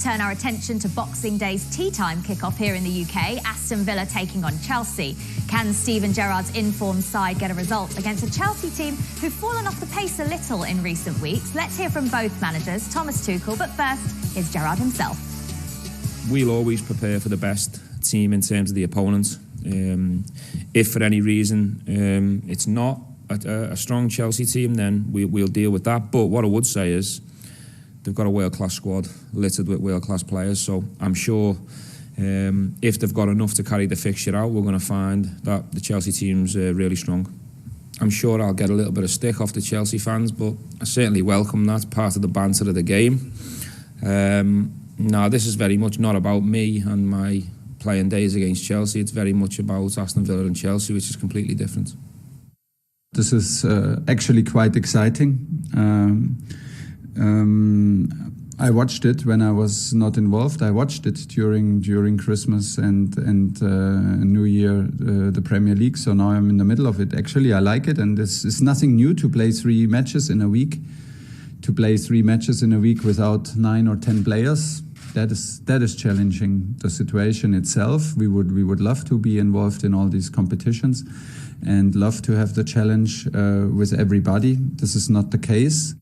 turn our attention to Boxing Day's tea time kick-off here in the UK. Aston Villa taking on Chelsea. Can Steven Gerrard's informed side get a result against a Chelsea team who've fallen off the pace a little in recent weeks? Let's hear from both managers, Thomas Tuchel, but first, here's Gerrard himself. We'll always prepare for the best team in terms of the opponent. If for any reason it's not a strong Chelsea team, then we'll deal with that. But what I would say is they've got a world-class squad littered with world-class players, so I'm sure if they've got enough to carry the fixture out, we're going to find that the Chelsea team's really strong. I'm sure I'll get a little bit of stick off the Chelsea fans, but I certainly welcome that, part of the banter of the game. No, this is very much not about me and my playing days against Chelsea. It's very much about Aston Villa and Chelsea, which is completely different. This is actually quite exciting. I watched it when I was not involved. I watched it during Christmas and New Year, the Premier League. So now I'm in the middle of it. Actually, I like it, and it's nothing new to play 3 matches in a week. To play 3 matches in a week without 9 or 10 players, that is challenging the situation itself. We would love to be involved in all these competitions, and love to have the challenge with everybody. This is not the case.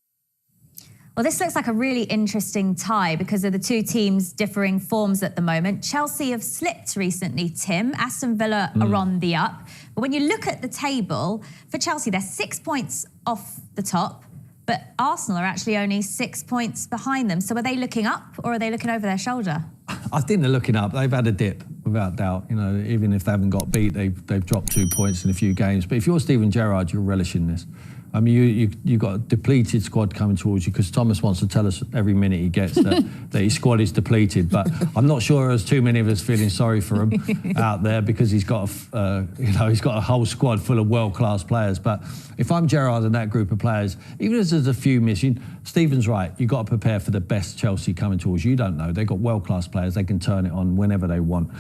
Well, this looks like a really interesting tie because of the two teams' differing forms at the moment. Chelsea have slipped recently, Tim. Aston Villa are on the up. But when you look at the table, for Chelsea, they're 6 points off the top, but Arsenal are actually only 6 points behind them. So are they looking up or are they looking over their shoulder? I think they're looking up. They've had a dip, without doubt. You know, even if they haven't got beat, they've dropped 2 points in a few games. But if you're Steven Gerrard, you're relishing this. I mean, you've got a depleted squad coming towards you, because Thomas wants to tell us every minute he gets that his squad is depleted. But I'm not sure there's too many of us feeling sorry for him out there, because he's got a whole squad full of world-class players. But if I'm Gerrard and that group of players, even if there's a few missing, Stephen's right. You've got to prepare for the best Chelsea coming towards you. You don't know. They've got world-class players. They can turn it on whenever they want.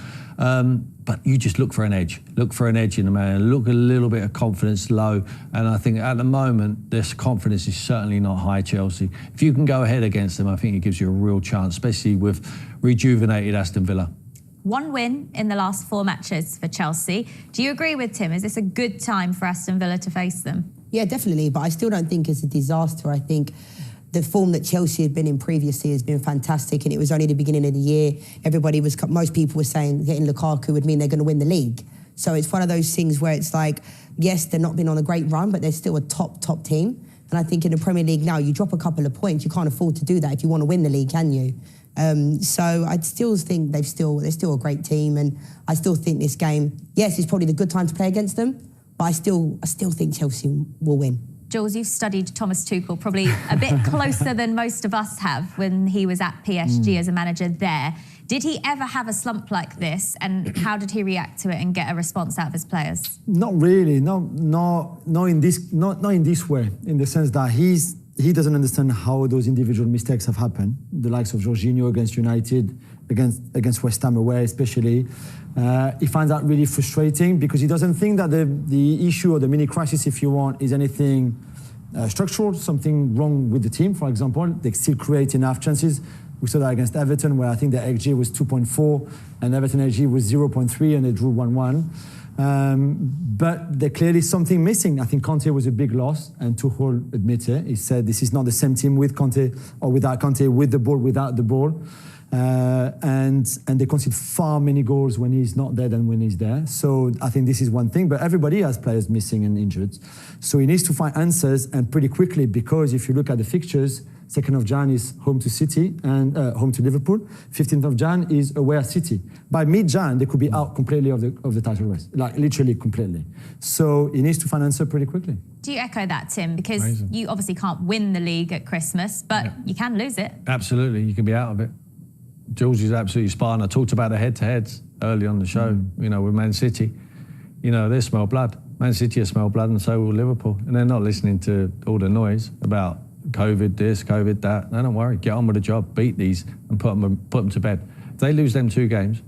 But you just look for an edge. Look for an edge in the man. Look a little bit of confidence low. And I think at the moment, this confidence is certainly not high, Chelsea. If you can go ahead against them, I think it gives you a real chance, especially with rejuvenated Aston Villa. 1 win in the last 4 matches for Chelsea. Do you agree with Tim? Is this a good time for Aston Villa to face them? Yeah, definitely. But I still don't think it's a disaster. I think the form that Chelsea had been in previously has been fantastic, and it was only the beginning of the year. Most people were saying getting Lukaku would mean they're going to win the league. So it's one of those things where it's like, yes, they're not been on a great run, but they're still a top team. And I think in the Premier League now, you drop a couple of points, you can't afford to do that if you want to win the league, can you? So I still think they're still a great team, and I still think this game, yes, it's probably the good time to play against them, but I still think Chelsea will win. Jules, you've studied Thomas Tuchel probably a bit closer than most of us have when he was at PSG as a manager there. Did he ever have a slump like this, and how did he react to it and get a response out of his players? Not really, not in this way, in the sense that he doesn't understand how those individual mistakes have happened. The likes of Jorginho against United, against West Ham away especially. He finds that really frustrating, because he doesn't think that the issue or the mini crisis, if you want, is anything structural, something wrong with the team, for example. They still create enough chances. We saw that against Everton, where I think the XG was 2.4 and Everton XG was 0.3, and they drew 1-1. But there's clearly something missing. I think Conte was a big loss, and Tuchel admitted it. He said this is not the same team with Conte or without Conte, with the ball, without the ball. And they concede far many goals when he's not there than when he's there. So I think this is one thing, but everybody has players missing and injured. So he needs to find answers, and pretty quickly, because if you look at the fixtures, 2nd of Jan is home to City and home to Liverpool. 15th of Jan is away at City. By mid-Jan, they could be out completely of the title race, like literally completely. So he needs to find an answer pretty quickly. Do you echo that, Tim? Because you obviously can't win the league at Christmas, but you can lose it. Absolutely, you can be out of it. Jules is absolutely spot on. I talked about the head-to-heads early on the show, you know, with Man City. You know, they smell blood. Man City smell blood, and so will Liverpool. And they're not listening to all the noise about COVID this, COVID that. No, don't worry. Get on with the job. Beat these and put them to bed. If they lose them 2 games,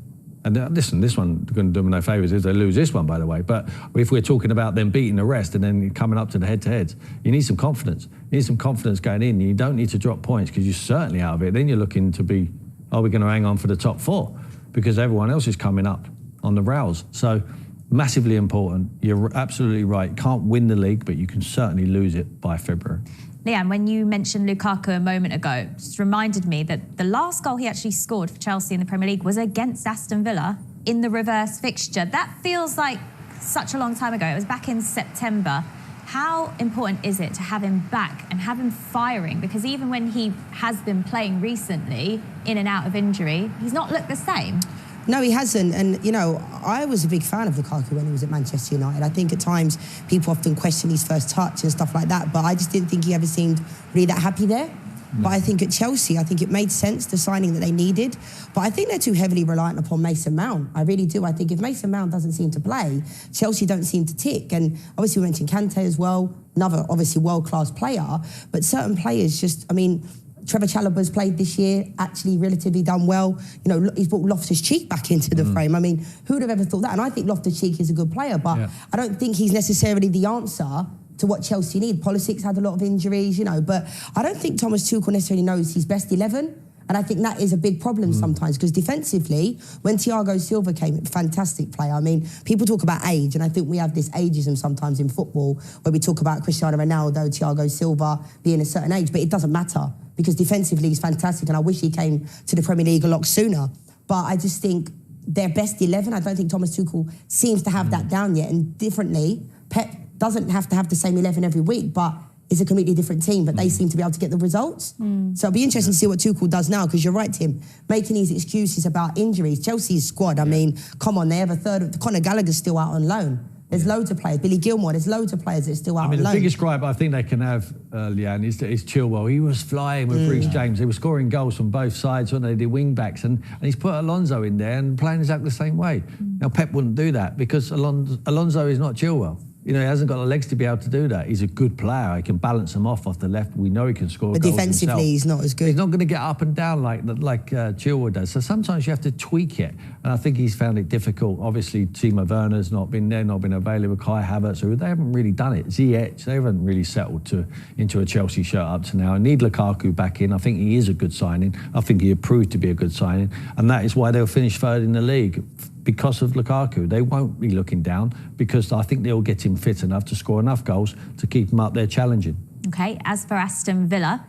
and listen, this one going to do them no favours if they lose this one, by the way. But if we're talking about them beating the rest and then coming up to the head-to-heads, you need some confidence. You need some confidence going in. You don't need to drop points, because you're certainly out of it. Then you're looking to be are we going to hang on for the top 4? Because everyone else is coming up on the rails. So massively important. You're absolutely right. You can't win the league, but you can certainly lose it by February. Leanne, when you mentioned Lukaku a moment ago, just reminded me that the last goal he actually scored for Chelsea in the Premier League was against Aston Villa in the reverse fixture. That feels like such a long time ago. It was back in September. How important is it to have him back and have him firing? Because even when he has been playing recently, in and out of injury, he's not looked the same. No, he hasn't. And, you know, I was a big fan of Lukaku when he was at Manchester United. I think at times people often question his first touch and stuff like that, but I just didn't think he ever seemed really that happy there. But I think at Chelsea, I think it made sense, the signing that they needed. But I think they're too heavily reliant upon Mason Mount. I really do. I think if Mason Mount doesn't seem to play, Chelsea don't seem to tick. And obviously we mentioned Kante as well, another obviously world-class player. But certain players just, I mean, Trevor Chalobah's played this year, actually relatively done well. You know, he's brought Loftus-Cheek back into the frame. I mean, who would have ever thought that? And I think Loftus-Cheek is a good player, but I don't think he's necessarily the answer to what Chelsea need. Pulisic had a lot of injuries, you know, but I don't think Thomas Tuchel necessarily knows his best 11. And I think that is a big problem sometimes, because defensively, when Thiago Silva came, fantastic player. I mean, people talk about age, and I think we have this ageism sometimes in football where we talk about Cristiano Ronaldo, Thiago Silva being a certain age, but it doesn't matter because defensively he's fantastic, and I wish he came to the Premier League a lot sooner. But I just think their best 11, I don't think Thomas Tuchel seems to have that down yet. And differently, Pep doesn't have to have the same 11 every week, but it's a completely different team, but they seem to be able to get the results. So it'll be interesting to see what Tuchel does now, because you're right, Tim, making these excuses about injuries. Chelsea's squad, I mean, come on, they have a third of... Conor Gallagher's still out on loan. There's loads of players. Billy Gilmore, there's loads of players that are still out on loan. The biggest gripe I think they can have, Leanne, is Chilwell. He was flying with Reece James. They were scoring goals from both sides when they did wing-backs, and he's put Alonso in there and playing exactly the same way. Now, Pep wouldn't do that because Alonso is not Chilwell. You know, he hasn't got the legs to be able to do that. He's a good player. He can balance them off the left. We know he can score goals himself. But defensively, he's not as good. He's not going to get up and down like Chilwell does. So sometimes you have to tweak it. And I think he's found it difficult. Obviously, Timo Werner's not been there, not been available. Kai Havertz, so they haven't really done it. Ziyech, they haven't really settled into a Chelsea shirt up to now. I need Lukaku back in. I think he is a good signing. I think he proved to be a good signing. And that is why they'll finish third in the league. Because of Lukaku. They won't be looking down because I think they'll get him fit enough to score enough goals to keep him up there challenging. OK, as for Aston Villa,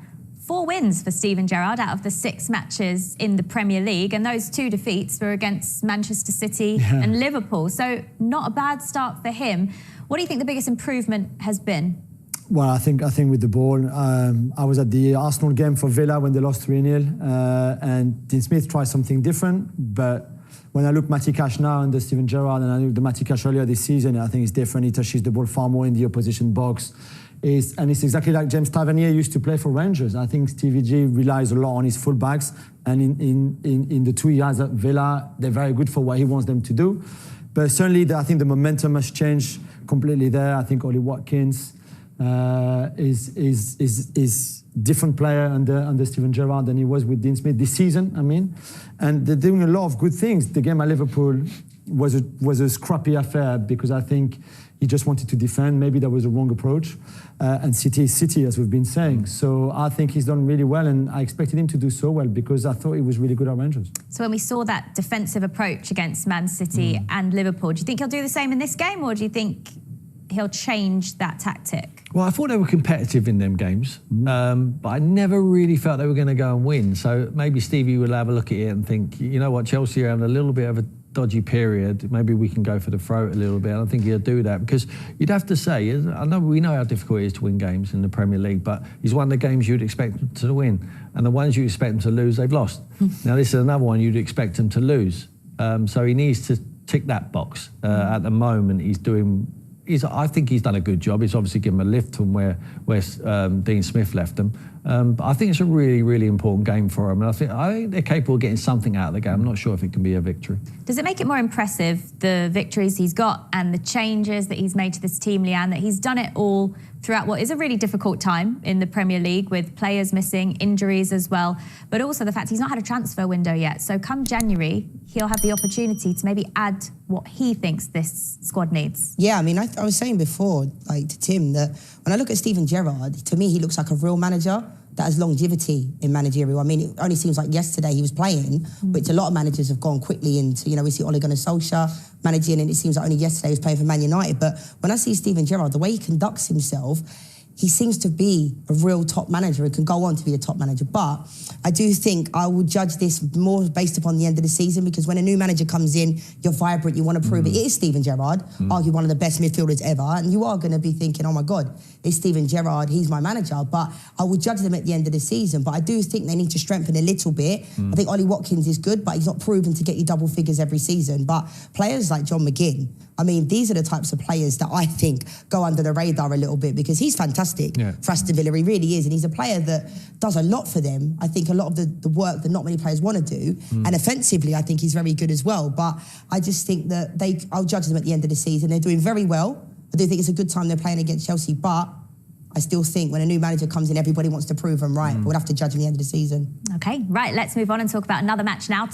4 wins for Steven Gerrard out of the 6 matches in the Premier League, and those 2 defeats were against Manchester City and Liverpool. So not a bad start for him. What do you think the biggest improvement has been? Well, I think with the ball, I was at the Arsenal game for Villa when they lost 3-0, and Dean Smith tried something different, but when I look Matty Cash now under Steven Gerrard, and I look the Matty Cash earlier this season, I think it's different. He touches the ball far more in the opposition box. And it's exactly like James Tavernier used to play for Rangers. I think Stevie G relies a lot on his fullbacks, and in the 2 years at Villa, they're very good for what he wants them to do. But certainly, I think the momentum has changed completely there. I think Ollie Watkins is different player under Steven Gerrard than he was with Dean Smith this season, I mean. And they're doing a lot of good things. The game at Liverpool was a scrappy affair because I think he just wanted to defend. Maybe that was a wrong approach. And City is City, as we've been saying. So I think he's done really well, and I expected him to do so well because I thought he was really good at Rangers. So when we saw that defensive approach against Man City and Liverpool, do you think he'll do the same in this game, or do you think he'll change that tactic? Well, I thought they were competitive in them games, but I never really felt they were going to go and win. So maybe Stevie will have a look at it and think, you know what, Chelsea are having a little bit of a dodgy period. Maybe we can go for the throat a little bit. I don't think he'll do that because you'd have to say, we know how difficult it is to win games in the Premier League, but he's won the games you'd expect him to win. And the ones you expect him to lose, they've lost. Now, this is another one you'd expect him to lose. So he needs to tick that box. At the moment, I think he's done a good job. He's obviously given them a lift from where Dean Smith left them. But I think it's a really, really important game for them. And I think they're capable of getting something out of the game. I'm not sure if it can be a victory. Does it make it more impressive, the victories he's got and the changes that he's made to this team, Leanne, that he's done it all throughout what is a really difficult time in the Premier League with players missing, injuries as well, but also the fact he's not had a transfer window yet. So come January, he'll have the opportunity to maybe add what he thinks this squad needs. Yeah, I mean, I was saying before, like to Tim, that when I look at Steven Gerrard, to me, he looks like a real manager. that has longevity in managerial. I mean, it only seems like yesterday he was playing, which a lot of managers have gone quickly into. You know, we see Ole Gunnar Solskjaer managing, and it seems like only yesterday he was playing for Man United. But when I see Steven Gerrard, the way he conducts himself, he seems to be a real top manager and can go on to be a top manager. But I do think I will judge this more based upon the end of the season, because when a new manager comes in, you're vibrant, you want to prove it. It is Steven Gerrard, arguably one of the best midfielders ever, and you are going to be thinking, oh my God, it's Steven Gerrard, he's my manager. But I will judge them at the end of the season. But I do think they need to strengthen a little bit. I think Ollie Watkins is good, but he's not proven to get you double figures every season. But players like John McGinn, I mean, these are the types of players that I think go under the radar a little bit, because he's fantastic for Aston Villa, he really is. And he's a player that does a lot for them. I think a lot of the work that not many players want to do. And offensively, I think he's very good as well. But I just think that I'll judge them at the end of the season. They're doing very well. I do think it's a good time they're playing against Chelsea, but I still think when a new manager comes in, everybody wants to prove them right. But we'll have to judge them at the end of the season. Okay, right, let's move on and talk about another match now.